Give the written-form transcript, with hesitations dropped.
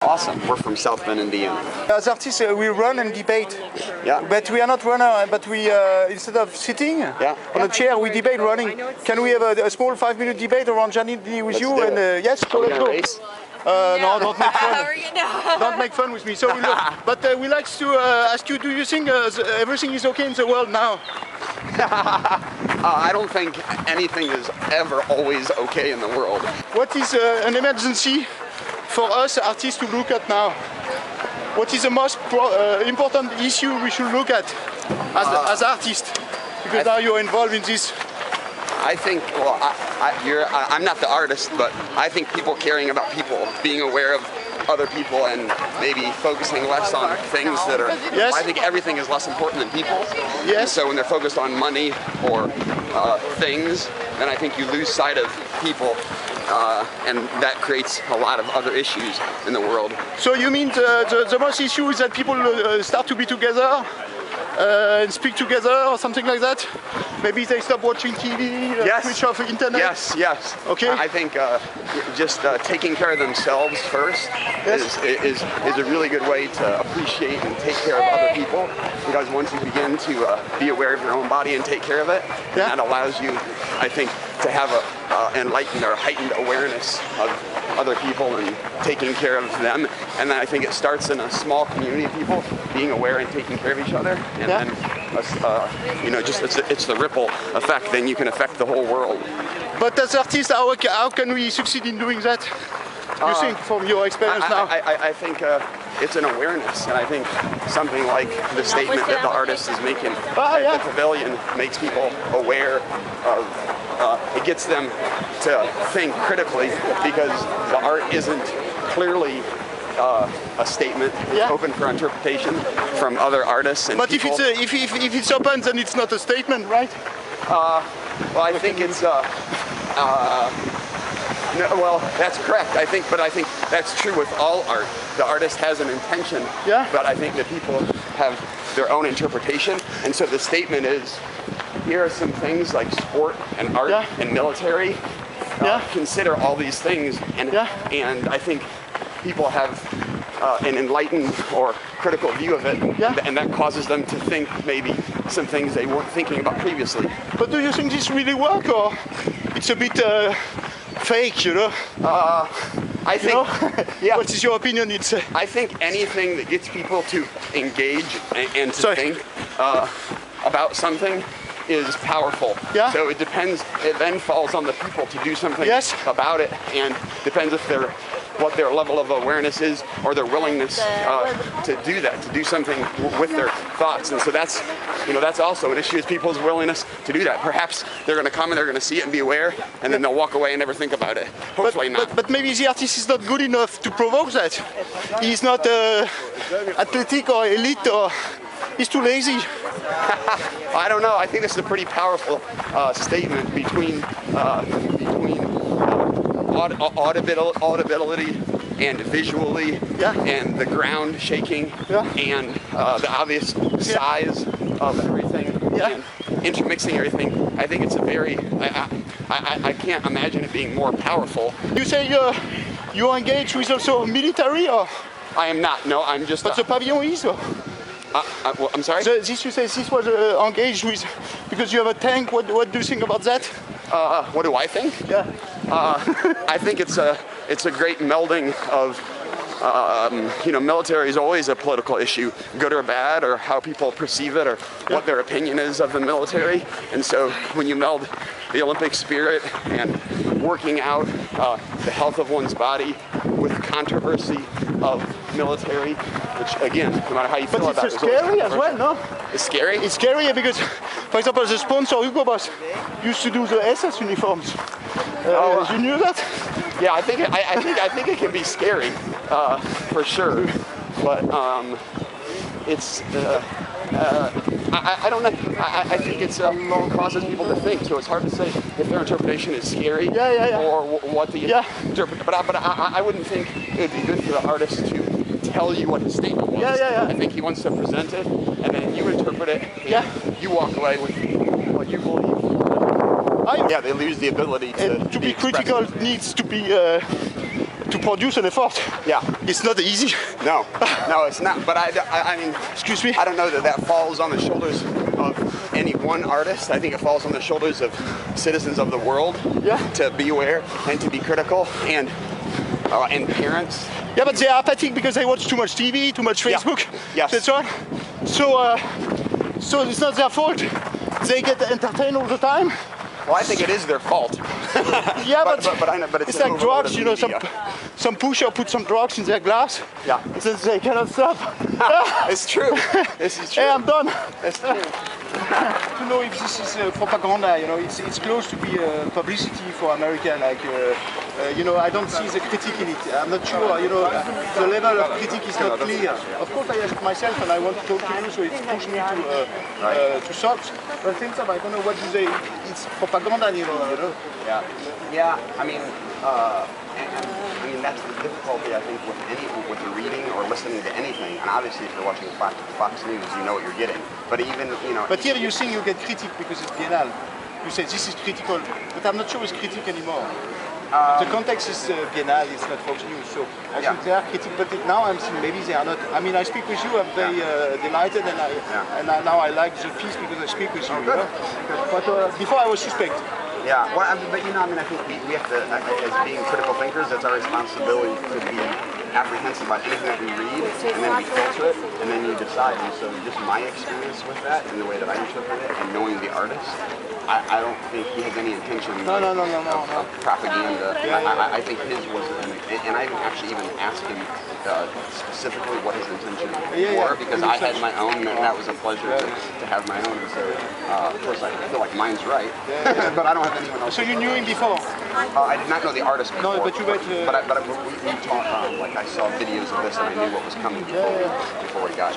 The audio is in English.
Awesome. We're from South Bend, Indiana. As artists, we run and debate. Yeah. But we are not runner. But we instead of sitting on a chair, we debate running. Can we have a small 5-minute debate around Janine with you? And yes, so let's go. Race? No, don't make fun. Don't make fun with me. So, but we like to ask you: do you think everything is okay in the world now? I don't think anything is ever always okay in the world. What is an emergency for us artists to look at now? What is the most important issue we should look at as artists? Because now you're involved in this. I think, well, I'm not the artist, but I think people caring about people, being aware of other people and maybe focusing less on things that are, yes. I think everything is less important than people. Yes. And so when they're focused on money or things, then I think you lose sight of people. And that creates a lot of other issues in the world. So you mean the most issue is that people start to be together and speak together or something like that? Maybe they stop watching TV, yes. switch off the internet? Yes, yes. Okay. I think just taking care of themselves first is a really good way to appreciate and take care of other people, because once you begin to be aware of your own body and take care of it, that allows you, I think, to have an enlightened or heightened awareness of other people and taking care of them. And then I think it starts in a small community of people being aware and taking care of each other. And then, just it's the ripple effect. Then you can affect the whole world. But as artists, how can we succeed in doing that? You think, from your experience now? I think it's an awareness, and I think something like the statement that the artist is making at the pavilion makes people aware of. It gets them to think critically, because the art isn't clearly a statement. It's open for interpretation from other artists and people. But if it's open, then it's not a statement, right? Well, I think it's. No, well, that's correct. I think that's true with all art. The artist has an intention, but I think that people have their own interpretation, and so the statement is, here are some things like sport and art and military. Consider all these things, and I think people have an enlightened or critical view of it, and that causes them to think maybe some things they weren't thinking about previously. But do you think this really works, or it's a bit fake, you know? I think, What is your opinion? I think anything that gets people to engage and to think about something is powerful. So it depends, it then falls on the people to do something about it, and depends if what their level of awareness is, or their willingness to do that, to do something with their thoughts. And so that's also an issue, is people's willingness to do that. Perhaps they're going to come and they're going to see it and be aware, and then they'll walk away and never think about it. Hopefully not. But maybe the artist is not good enough to provoke that. He's not athletic or elite, or he's too lazy. I don't know. I think this is a pretty powerful statement between audibility and visually, and the ground shaking, and the obvious size of everything, and intermixing everything. I think it's a very, I can't imagine it being more powerful. You say you're engaged with also military, or? I am not, no, I'm just... But the pavilion is, or? I'm sorry? This, you say this was engaged with, because you have a tank. What do you think about that? What do I think? I think it's a great melding of, military is always a political issue, good or bad, or how people perceive it, or what their opinion is of the military. And so when you meld the Olympic spirit and working out the health of one's body with controversy of military, which again, no matter how you feel about it, it's scary as well, no? It's scary? It's scary because, for example, the sponsor Hugo Boss used to do the SS uniforms. You knew that? Yeah, I think it can be scary, for sure. But it's I don't know. I think it's causes people to think. So it's hard to say if their interpretation is scary or what the interpret. But I wouldn't think it would be good for the artist to tell you what his statement was. I think he wants to present it, and then you interpret it. And you walk away with what you believe. They lose the ability to be critical. Needs to be to produce an effort. Yeah. It's not easy. No, it's not. But I mean, Excuse me? I don't know that falls on the shoulders of any one artist. I think it falls on the shoulders of citizens of the world. Yeah. To be aware and to be critical, and parents. Yeah, but they are apathic because they watch too much TV, too much Facebook. Yes. That's right. So it's not their fault. They get entertained all the time. Well, I think it is their fault. Yeah, but I know, but it's like drugs, you know. Media. Some pusher put some drugs in their glass. Yeah. Then they cannot stop. It's true. This is true. Hey, I'm done. It's true. To know if this is propaganda, you know, it's close to be publicity for America. Like, you know, I don't see the critique in it. I'm not sure, you know, the level of critique is not clear. Of course, I ask myself, and I want to talk to you, so it pushed me to search. But at the same time, I don't know what you say. It's propaganda, you know. Yeah. I mean, that's the difficulty, I think, with reading or listening to anything. And obviously, if you're watching Fox News, you know what you're getting. But even, you know. But here you think you get critique because it's Biennale. You say this is critical, but I'm not sure it's critique anymore. The context is Biennale, it's not Fox News, so I think they are critique. But now I'm seeing maybe they are not. I mean, I speak with you, I'm very delighted, and now I like the piece because I speak with you. Oh, good. But before I was suspect. Yeah, well, but you know, I think we have to, as being critical thinkers, it's our responsibility to be apprehensive about anything that we read, and then we filter it, and then you decide. And so just my experience with that, and the way that I interpret it, and knowing the artist, I don't think he has any intention of propaganda. Yeah. I think his was, and I actually even asked him specifically what his intention were, because I had my own, and that was a pleasure to have my own. So, of course, I feel like mine's right, but I don't have anyone else. So you knew him before? I did not know the artist before. No, but you went. But we talked. Like I saw videos of this, and I knew what was coming before we got here.